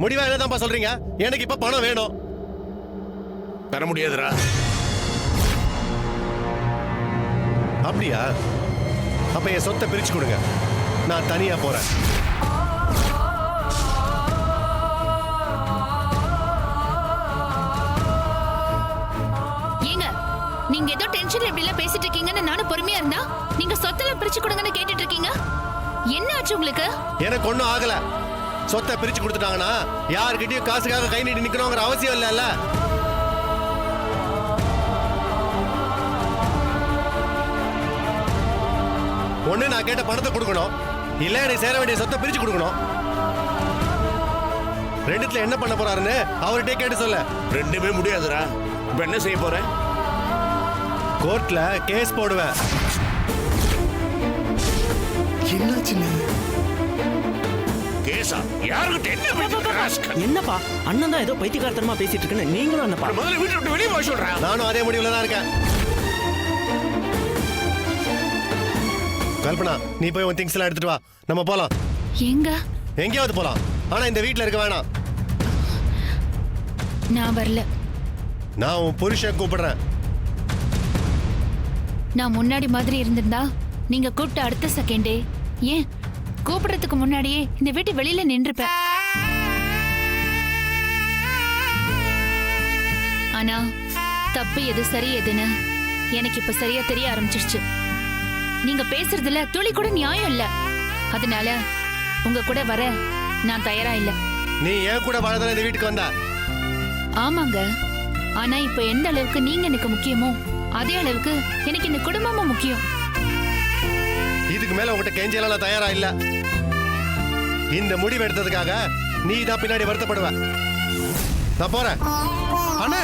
முடிவா என்னதான்ப்பா சொல்றீங்க? எனக்கு இப்ப பணம் வேணும். தர முடியாதுடா. அப்படியா? அப்ப என் சொத்தை பிரிச்சு கொடுங்க, நான் தனியா போறேன். ஏங்க, நீங்க ஏதோ டென்ஷன்ல இப்படி எல்லாம் பேசிட்டு இருக்கீங்கன்னு நானும் பொறுமையா இருந்தா நீங்க சொத்தெல்லாம் பிரிச்சு கொடுங்கன்னு கேட்டுட்டு இருக்கீங்க. என்ன ஆச்சு உங்களுக்கு? எனக்கு ஒண்ணும் ஆகல. சொத்தை பிரிச்சு கொடுத்துட்டாங்கன்னா யாருக்கிட்டயும் காசுக்காக கை நீட்டி நிக்கணுங்கிற அவசியம் இல்ல. ஒண்ணு நான் கேட்ட பணத்தை கொடுக்கணும், இல்ல எனக்கு சேர வேண்டிய சொத்தை பிரிச்சு கொடுக்கணும். ரெண்டுத்துல என்ன பண்ண போறாருன்னு அவர்கிட்ட கேட்டு சொல்ல. ரெண்டுமே முடியாதுடா. இப்ப என்ன செய்ய போற? கோர்ட்ல கேஸ் போடுவேன். கேஸா? யாருக்கிட்ட என்ன? என்னப்பா அண்ணன் தான் ஏதோ பைத்தியக்காரத்தனமா பேசிட்டு இருக்குன்னு நீங்களும் என்னப்பா? முதல்ல வீட்டை விட்டு வெளியே போக சொல்றேன். நானும் அதே முடிவுல தான் இருக்கேன். கல்பனா, நீ போய் உன் திங்ஸ் எல்லாம் எடுத்துட்டு வா, நம்ம போலாம். எங்க? எங்கேயாவது போலாம், ஆனா இந்த வீட்ல இருக்க வேணாம். நான் வரல. நான் உன் புருஷன் கூப்பிடுறேன். நான் முன்னாடி மாதிரி இருந்திருந்தா நீங்க கூப்பிட்ட அடுத்த செகண்டே, ஏன் கூப்பிடுறதுக்கு முன்னாடியே இந்த வீட்டு வெளியில நின்றுப்பேன். ஆனா தப்பு எது சரி எதுன்னு எனக்கு இப்ப சரியா தெரிய ஆரம்பிச்சிருச்சு. நீங்க பேசுறதுல துளி கூட நியாயம் இல்ல. அதனால உங்க கூட வர நான் தயாரா இல்ல. நீ ஏன் கூட வாழதான இந்த வீட்டுக்கு வந்தா? ஆமாங்க, ஆனா இப்ப எந்த அளவுக்கு நீங்க எனக்கு முக்கியமோ அதே அளவுக்கு எனக்கு இந்த குடும்பமும் முக்கியம். இதுக்கு மேல உங்ககிட்ட கெஞ்சலாம் நான் தயாரா இல்ல. இந்த முடிவு எடுத்ததுக்காக நீ தான் பின்னாடி வருத்தப்படுவ. நான் போறேன். அண்ணே,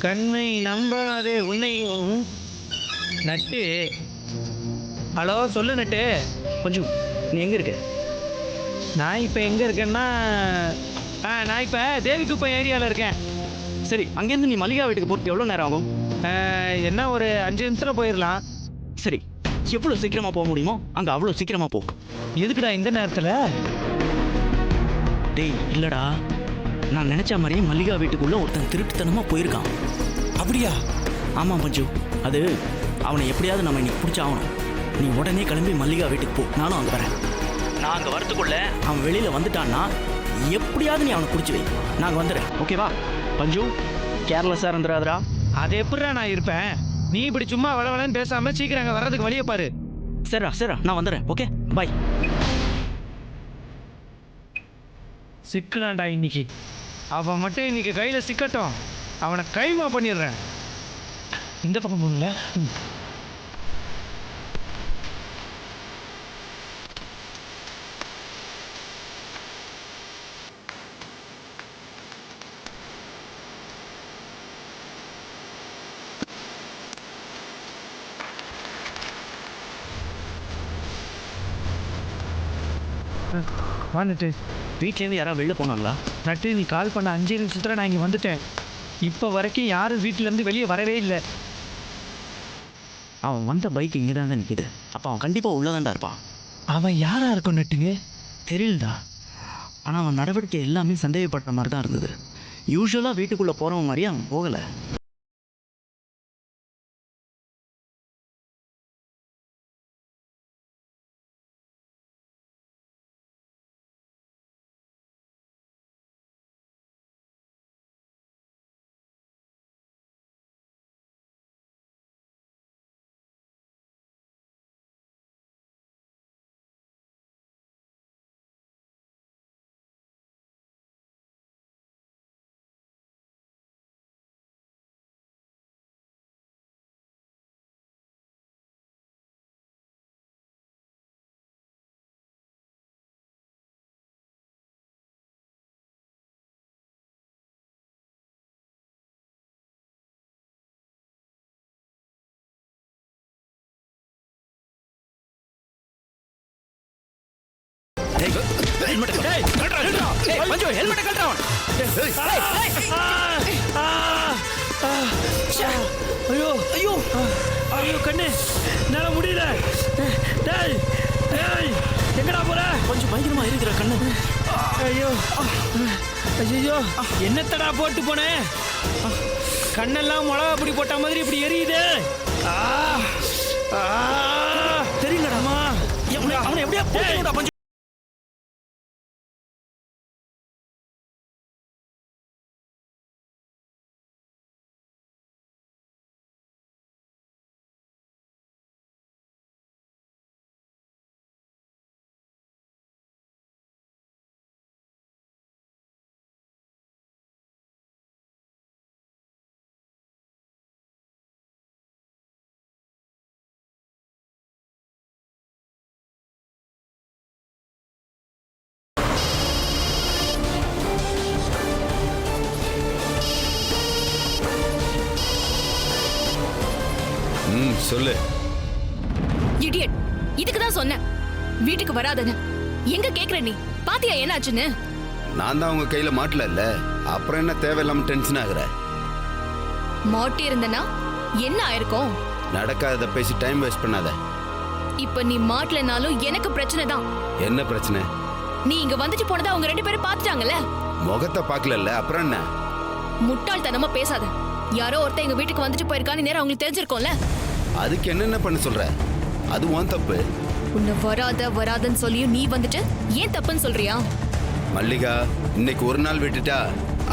கண்மை நம்பாதே உன்னையும் நட்டு. ஹலோ, சொல்லு நட்டு. கொஞ்சம் நீ எங்க இருக்க? நான் இப்போ எங்கே இருக்கேன்னா, நான் இப்போ தேவிக்குப்பம் ஏரியாவில் இருக்கேன். சரி, அங்கேருந்து நீ மல்லிகா வீட்டுக்கு போகிறதுக்கு எவ்வளோ நேரம் ஆகும்? என்ன ஒரு 5 நிமிஷத்தில் போயிடலாம். சரி, எவ்வளோ சீக்கிரமாக போக முடியுமோ அங்கே அவ்வளோ சீக்கிரமாக போ. எதுக்குடா இந்த நேரத்தில்? டேய் இல்லைடா, நான் நினச்ச மாதிரியே மல்லிகா வீட்டுக்குள்ளே ஒருத்தன் திருட்டுத்தனமாக போயிருக்கான். அப்படியா? ஆமாம் பஞ்சு, அது அவனை எப்படியாவது நம்ம இன்னைக்கு பிடிச்சாகணும். நீ உடனே கிளம்பி மல்லிகா வீட்டுக்கு போ, நானும் அங்கே வரேன். நான் அங்கே வரத்துக்குள்ள அவன் வெளியில் வந்துட்டான்னா எப்படியாவது நீ அவனை பிடிச்சி வை, நாங்கள் வந்துடுறேன். ஓகேவா பஞ்சு? கேர்லெஸ்ஸாக இருந்துடாதரா. அது எப்படிடா நான் இருப்பேன்? நீ இப்படி சும்மா வளவலன்னு பேசாமல் சீக்கிரம் அங்கே வர்றதுக்கு வழியை பாரு. சரிடா, நான் வந்துடுறேன். ஓகே, பாய். சிக்கலாண்டா இன்னைக்கு. அவன் மட்டும் இன்னைக்கு கையில் சிக்கட்டும், அவனை கைமா பண்ணிடுறேன். இந்த பக்கம் போகல. வந்துட்டு வீட்லேருந்து யாராவது வெளில போனாங்களா? நட்டு நீ கால் பண்ண 5 நிமிஷத்தில் நான் இங்கே வந்துட்டேன். இப்போ வரைக்கும் யாரும் வீட்டிலேருந்து வெளியே வரவே இல்லை. அவன் வந்த பைக் இங்கே தான் நிற்கிது. அப்போ அவன் கண்டிப்பாக உள்ளதாண்டா இருப்பான். அவன் யாராக இருக்கும் நட்டுங்க? தெரியலடா. ஆனால் அவன் நடவடிக்கை எல்லாமே சந்தேகப்படுற மாதிரி தான் இருந்தது. யூஸ்வலாக வீட்டுக்குள்ளே போகிறவன் மாதிரியே அவன் போகலை. ஐயோ ஐயோ ஐயோ கண்ணு என்னால் முடியல. டேய் டேய் எங்கடா போற? கொஞ்சம் பயங்கரமா இருக்கிற கண்ணு. ஐயோ ஐயோ என்னத்தடா போட்டு போனேன்? கண்ணெல்லாம் மிளகா அப்படி போட்ட மாதிரி இப்படி எரியுது. தெரியலடாமா. அவனை எப்படியா போட்டுடா கொஞ்சம். சொல்லு. இடியட், இதுக்கு தான் சொன்னேன் வீட்டுக்கு வராதன்னு. எங்க கேக்குற நீ? பாத்தியா என்னாச்சுன்னு? நான் தான் உங்க கையில மாட்டல. அப்புறம் என்ன தேவையில்லாம டென்ஷன் ஆகுற? மாட்டி இருந்தனா என்ன ஆயிருக்கும்? நடக்காதத பேசி டைம் வேஸ்ட் பண்ணாத. இப்ப நீ மாட்டலனாலும் எனக்கு பிரச்சனை தான். என்ன பிரச்சனை? நீ இங்க வந்துட்டு போனதா அவங்க 2 பேரும் பாத்துட்டாங்கல்ல. முகத்தை பாக்கல, அப்புறம் என்ன? முட்டாள்தனமா பேசாத. யாரோ ஒருத்தன் எங்க வீட்டுக்கு வந்துட்டு போயிருக்கான்னு நேரம் அவங்களுக்கு தெரிஞ்சிருக்கோம்ல. அதுக்கு என்னென்ன பண்ண சொல்ற? அது உன் தப்பு. உன்னை வராதன்னு சொல்லியும் நீ வந்துட்டு ஏன் தப்புன்னு சொல்றியா? மல்லிகா, இன்னைக்கு ஒரு நாள் விட்டுட்டா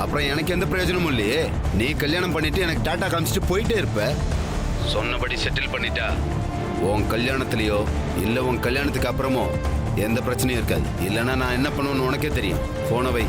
அப்புறம் எனக்கு எந்த பிரயோஜனமும் இல்லையே. நீ கல்யாணம் பண்ணிட்டு எனக்கு டாட்டா காமிச்சிட்டு போயிட்டே இருப்ப. சொன்னபடி செட்டில் பண்ணிட்டா உன் கல்யாணத்திலயோ இல்ல உன் கல்யாணத்துக்கு அப்புறமோ எந்த பிரச்சனையும் இருக்காது. இல்லைன்னா நான் என்ன பண்ணுவேன்னு உனக்கே தெரியும். போன வை.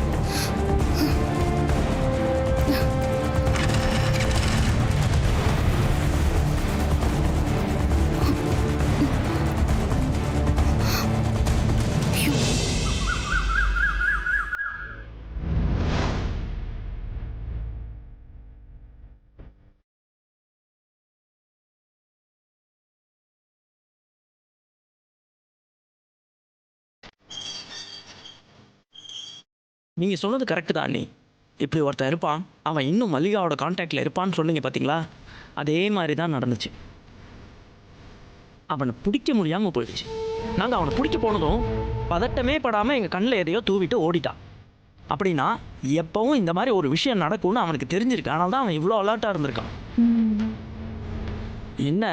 நீங்கள் சொன்னது கரெக்டு தான் அண்ணி. இப்படி ஒருத்தன் இருப்பான், அவன் இன்னும் மல்லிகாவோட கான்டாக்டில் இருப்பான்னு சொன்னீங்க பார்த்தீங்களா? அதே மாதிரி தான் நடந்துச்சு. அவனை பிடிக்க முடியாமல் போயிடுச்சு. நாங்கள் அவனை பிடிக்க போனதும் பதட்டமே படாமல் எங்கள் கண்ணில் எதையோ தூவிட்டு ஓடிட்டான். அப்படின்னா எப்பவும் இந்த மாதிரி ஒரு விஷயம் நடக்கும்னு அவனுக்கு தெரிஞ்சிருக்கு. ஆனால் தான் அவன் இவ்வளோ அலர்ட்டாக இருந்திருக்கான். என்ன,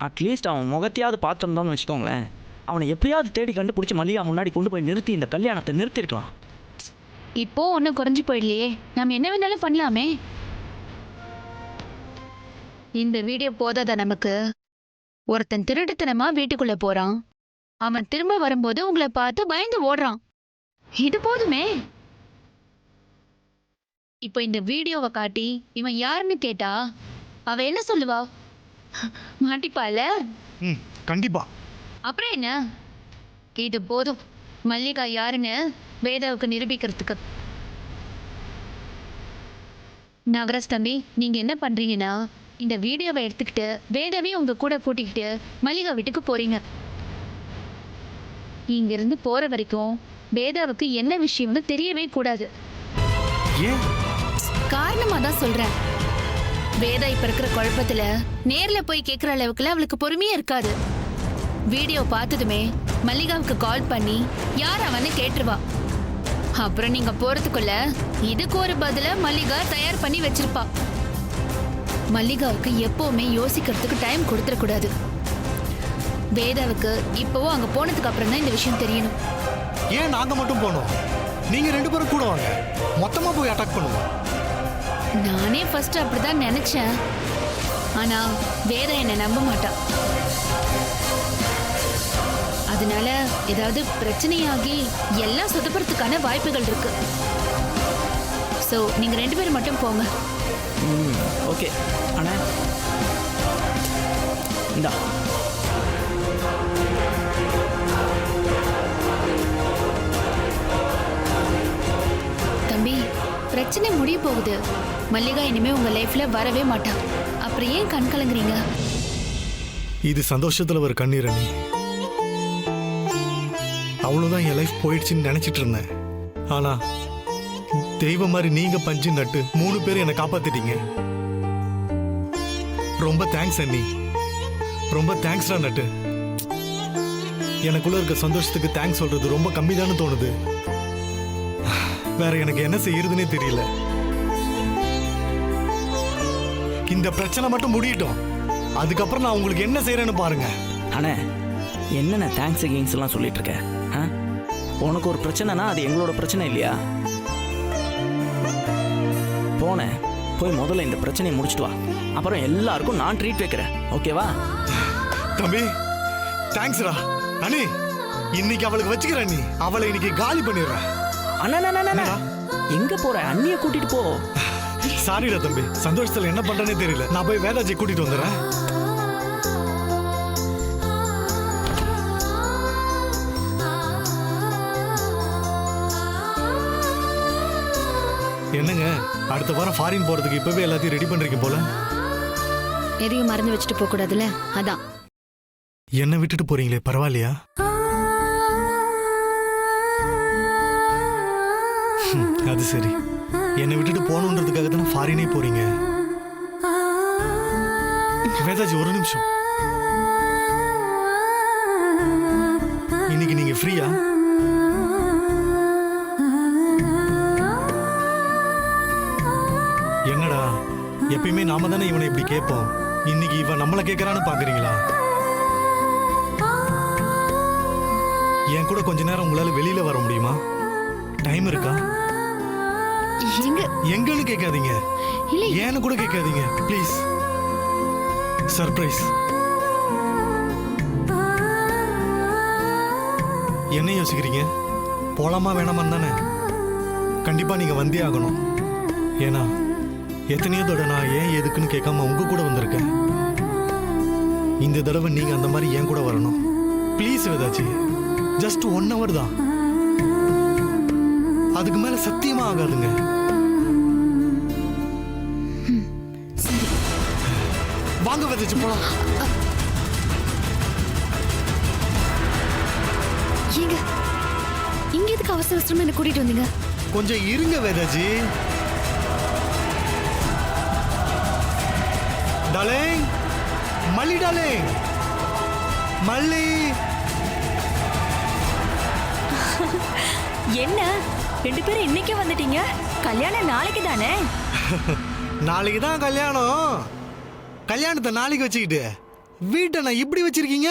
அட்லீஸ்ட் அவன் முகத்தையாவது பார்த்துருந்தோன்னு வச்சுக்கோங்களேன், அவனை எப்படியாவது தேடி கண்டுபிடிச்சி மல்லிகா முன்னாடி கொண்டு போய் நிறுத்தி இந்த கல்யாணத்தை நிறுத்திருக்கலாம். இப்போ ஒன்றும் குறைஞ்சி போயிடலையே, நம்ம என்ன வேணாலும் பண்ணலாமே. இந்த வீடியோ போதாதா நமக்கு? ஒருத்தன் திருட்டுத்தனமா வீட்டுக்குள்ள போறான், அவன் திரும்ப வரும்போது உங்களை பார்த்து பயந்து ஓடுறான். இது போதுமே. இப்போ இந்த வீடியோவை காட்டி இவன் யாருன்னு கேட்டா அவ என்ன சொல்லுவா? மாட்டிப்பால. கண்டிப்பா. அப்புறம் என்ன, இது போதும் மல்லிகா யாருன்னு வேதாவுக்கு நிரூபிக்கிறதுக்கு. நவரஸ் தம்பி, நீங்க என்ன பண்றீங்கன்னா இந்த வீடியோவை எடுத்துக்கிட்டு வேதாவே உங்க கூட கூட்டிக்கிட்டு மல்லிகா வீட்டுக்கு போறீங்க. இங்க இருந்து போற வரைக்கும் வேதாவுக்கு என்ன விஷயம்னு தெரியவே கூடாது. ஏன்? காரணமா தான் சொல்றேன். வேதா இப்ப இருக்கிற குழப்பத்துல நேர்ல போய் கேக்குற அளவுக்குலாம் அவளுக்கு பொறுமையே இருக்காது. வீடியோ பார்த்ததுமே மல்லிகாவுக்கு கால் பண்ணி யார் அவன்னு கேட்டுருவா. அப்புறம் நீங்க போறதுக்குள்ள இதுக்கு ஒரு பதில மல்லிகா தயார் பண்ணி வச்சிருப்பா. மல்லிகாவுக்கு எப்பவுமே யோசிக்கிறதுக்கு டைம் கொடுத்துடக்கூடாது. வேதாவுக்கு இப்பவும் அங்க போனதுக்கு அப்புறம் தான் இந்த விஷயம் தெரியணும். ஏன் நாங்க மட்டும் போனோம்? நீங்க 2 பேரும் கூட வாங்க, மொத்தமா போய் அட்டாக் பண்ணுவோம். நானே ஃபர்ஸ்ட் அப்படிதான் நினைச்சேன். ஆனா வேதா என்ன நம்ப மாட்டா. அதனால ஏதாவது பிரச்சனையாகி எல்லாம் சொதப்புறதுக்கான வாய்ப்புகள் இருக்கு. சோ நீங்க 2 பேரும் மட்டும் போங்க. ஓகே அண்ணா, இந்தா. தம்பி, பிரச்சனை முடிய போகுது. மல்லிகா இனிமே உங்க லைஃப்ல வரவே மாட்டா. அப்புறம் ஏன் கண் கலங்குறீங்க? இது சந்தோஷத்துல ஒரு கண்ணீர் அண்ணி. அவ்வளவுதான், என் லைஃப் போயிடுச்சுன்னு நினைச்சிட்டு இருந்தேன். ஆனா தெய்வம் மாதிரி நீங்க பஞ்சு நட்டு 3 பேரும் என்னை காப்பாத்திட்டீங்க. ரொம்ப தேங்க்ஸ் அண்ணி, ரொம்ப தேங்க்ஸ்டா நட்டு. எனக்குள்ள இருக்க சந்தோஷத்துக்கு தேங்க்ஸ் சொல்றது ரொம்ப கம்மிதான்னு தோணுது. வேற எனக்கு என்ன செய்யறதுன்னே தெரியல. இந்த பிரச்சனை மட்டும் முடியட்டும், அதுக்கப்புறம் நான் உங்களுக்கு என்ன செய்யறேன்னு பாருங்க. அண்ணே, என்னென்ன தேங்க்ஸ் அகெயின்ஸ் எல்லாம் சொல்லிட்டு இருக்க? ஆ? உனக்கு ஒரு பிரச்சனைனா அது எங்களோட பிரச்சனை இல்லையா? போனேன், போய் முதல்ல இந்த பிரச்சனையை முடிச்சிட்டு வா. அப்புறம் எல்லாருக்கும் நான் ட்ரீட் வைக்கிறேன், ஓகேவா? தம்பி தேங்க்ஸ்டா அண்ணி. இன்னைக்கு அவளுக்கு வச்சுக்கிறேன், நீ அவளை இன்னைக்கு காலி பண்ணிடுறேன். அண்ணா, எங்க போற? அண்ணிய கூட்டிட்டு போ. சாரிடா தம்பி, சந்தோஷத்துல என்ன பண்றேனே தெரியல. நான் போய் வேதாஜி கூட்டிட்டு வந்துடுறேன். என்னங்க, அடுத்த வாரம் ஃபாரின் போறதுக்கு இப்பவே எல்லாத்தையும் ரெடி பண்றீங்க போல. எதையும் மறந்து வச்சுட்டு போக கூடாதுல்ல, அதான். என்ன விட்டுட்டு போறீங்களே, பரவாயில்லையா? அது சரி, என்னை விட்டுட்டு போகணுன்றதுக்காக தானே ஃபாரினே போறீங்க. வேதாஜி ஒரு நிமிஷம், இன்னைக்கு நீங்க ஃப்ரீயா? என்னடா, எப்பயுமே நாம தானே இவனை இப்படி கேட்போம். இன்னைக்கு இவன் நம்மளை கேட்கறான்னு பாக்குறீங்களா? என் கூட கொஞ்ச நேரம் உங்களால வெளியில வர முடியுமா? டைம் இருக்கா? எங்கன்னு கேட்காதீங்க, ஏன்னு கூட கேட்காதீங்க ப்ளீஸ். சர்ப்ரைஸ். என்ன யோசிக்கிறீங்க? போலாமா வேணாமான்னு தானே? கண்டிப்பா நீங்க வந்தே ஆகணும். ஏன்னா எத்தனையோ தடவை நான் ஏன் எதுக்குன்னு கேட்காம உங்க கூட வந்திருக்கேன். இந்த தடவை நீங்க அந்த மாதிரி ஏன் கூட வரணும். ப்ளீஸ் வேதாச்சி, ஜஸ்ட் 1 hour தான், அதுக்கு மேல சத்தியமா ஆகாதுங்க. வாங்க வேதாச்சி போலாம். ஏங்க, இங்க எதுக்கு அவசர அவசரமா என்ன கூட்டிட்டு வந்தீங்க? கொஞ்சம் இருங்க வேதாஜி. டார்லிங், மல்லி டார்லிங், மல்லி. என்ன 2 பேரும் இன்னைக்கே வந்துட்டீங்க? கல்யாணம் நாளைக்கு தானே? நாளைக்கு தான் கல்யாணம். கல்யாணத்தை நாளைக்கு வச்சுக்கிட்டு வீட்டை நான் இப்படி வச்சிருக்கீங்க.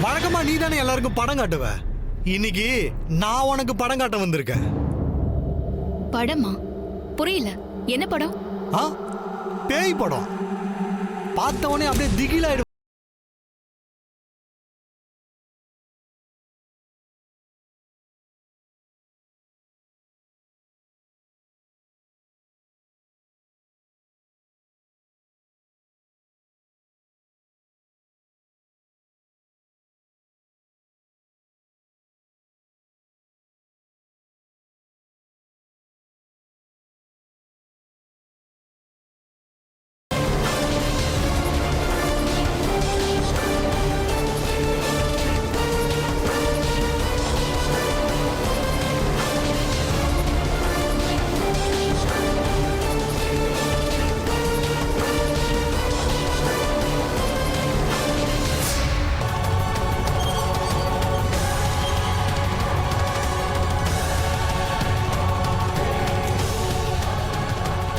வழக்கமா நீ தானே எல்லாருக்கும் படம் காட்டுவ. இன்னைக்கு நான் உனக்கு படம் காட்ட வந்திருக்கேன். படமா? புரியல, என்ன படம்? ஆ, பேய் படம். பார்த்தவனே அப்படியே திகிலாயிடு.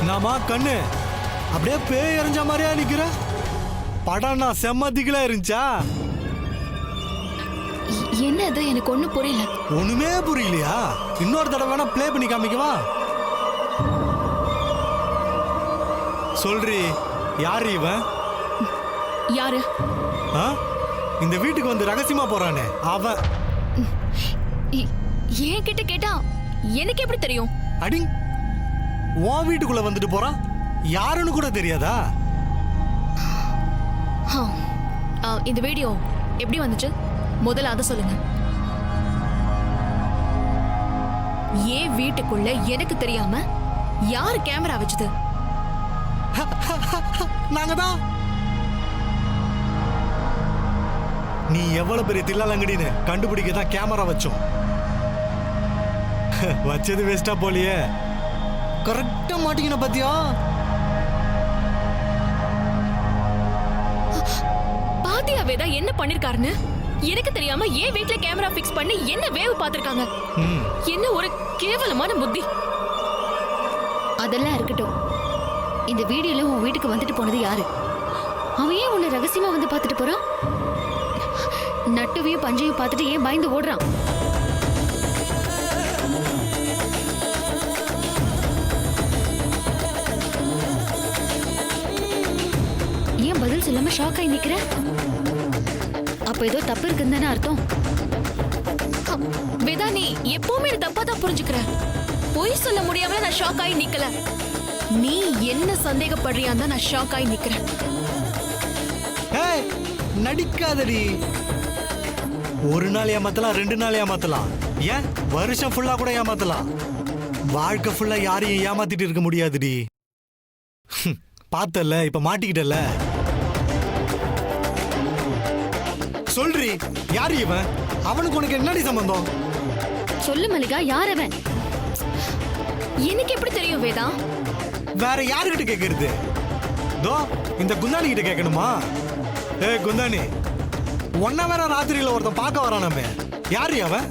நாமா கண்ணு அப்படியே பேய் எறிஞ்ச மாதிரியா நிக்கிற. படம் நான் செம்ம திகிலா இருந்துச்சா? என்ன அது? எனக்கு ஒண்ணும் புரியல. ஒண்ணுமே புரியலையா? இன்னொரு தடவை வேணா ப்ளே பண்ணி காமிக்கவா? சொல்றி, யாரு இவன்? யாரு? ஆ? இந்த வீட்டுக்கு வந்து ரகசியமா போறானே அவன். ஏன் கிட்ட கேட்டா எனக்கு எப்படி தெரியும்? அடி, உன் வீட்டுக்குள்ள வந்துட்டு போறான், யாருன்னு கூட தெரியாதா? இந்த வீடியோ எப்படி வந்துச்சு? முதல்ல அதை சொல்லுங்க. ஏன் வீட்டுக்குள்ள எனக்கு தெரியாம யாரு கேமரா வச்சது? நாங்க தான். நீ எவ்வளவு பெரிய தில்லாலங்கடின்னு கண்டுபிடிக்க தான் கேமரா வச்சோம். வச்சது வேஸ்டா போலியே. கரெக்டா மாட்டீங்க பாத்தியா? பாத்தியா வேதா என்ன பண்ணிருக்காருன்னு? எனக்கு தெரியாம ஏன் வீட்ல கேமரா பிக்ஸ் பண்ணி என்ன வேவு பாத்திருக்காங்க. என்ன ஒரு கேவலமான புத்தி. அதெல்லாம் இருக்கட்டும். இந்த வீடியோல உன் வீட்டுக்கு வந்துட்டு போனது யாரு? அவன் ஏன் உன்னை ரகசியமா வந்து பார்த்துட்டு போறான்? நட்டுவையும் பஞ்சையும் பார்த்துட்டு ஏன் பயந்து ஓடுறான்? ஏன் பதில் சொல்லாம ஷாக் ஆகி நிக்கிற? அப்ப ஏதோ தப்பு இருக்குன்னு தானே அர்த்தம். வேதா, நீ எப்பவுமே தப்பா தான் புரிஞ்சுக்கிற. பொய் சொல்ல முடியாமல நான் ஷாக் ஆகி நிக்கல. நீ என்ன சந்தேகப்படுறியா தான் நான் ஷாக் ஆகி நிக்கிறேன். ஏய், நடிக்காதடி. ஒரு நாள் ஏமாத்தலாம், 2 நாள் ஏமாத்தலாம், ஏன் வருஷம் ஃபுல்லா கூட ஏமாத்தலாம். வாழ்க்கை ஃபுல்லா யாரையும் ஏமாத்திட்டு இருக்க முடியாதுடி. பார்த்தல, இப்ப மாட்டிக்கிட்டல. சொல்றி, யாரு இவன்? அவனுக்கு உனக்கு என்னடி சம்பந்தம்? சொல்லு மல்லிகா, யார் அவன்? எனக்கு எப்படி தெரியும் வேதா? வேற யாருகிட்ட கேக்குறது? தோ இந்த குந்தாணி கிட்ட கேட்கணுமா? குந்தாணி, ஒன்ன வேற ராத்திரியில ஒருத்தன் பார்க்க வரானமே, யாரு அவன்?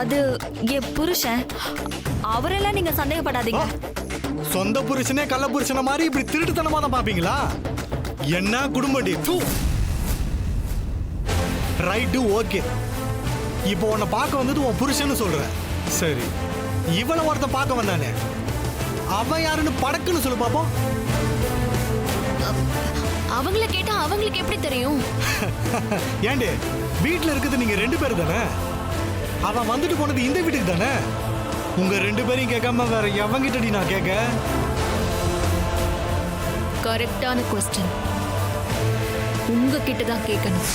அது என் புருஷன். அவரெல்லாம் நீங்க சந்தேகப்படாதீங்க. சொந்த புருஷனே கள்ள புருஷன மாதிரி இப்படி திருட்டுத்தனமா தான் பாப்பீங்களா? என்ன குடும்படி. Right, okay. இப்போ உன்னை பார்க்க வந்தது உன் புருஷன்னு சொல்ற. சரி, இவனை ஒருத்தன் பார்க்க வந்தானே, அவன் யாருன்னு படக்குன்னு சொல்லு பாப்போம். அவங்கள கேட்டா அவங்களுக்கு எப்படி தெரியும்? ஏண்டே, வீட்டுல இருக்குது நீங்க 2 பேர் தானே. அவன் வந்துட்டு போனது இந்த வீட்டுக்கு தானே. உங்க 2 பேரையும் கேட்காம வேற எவங்கிட்டடி நான் கேட்க? கரெக்டான क्वेश्चन உங்ககிட்ட தான் கேட்கணும்.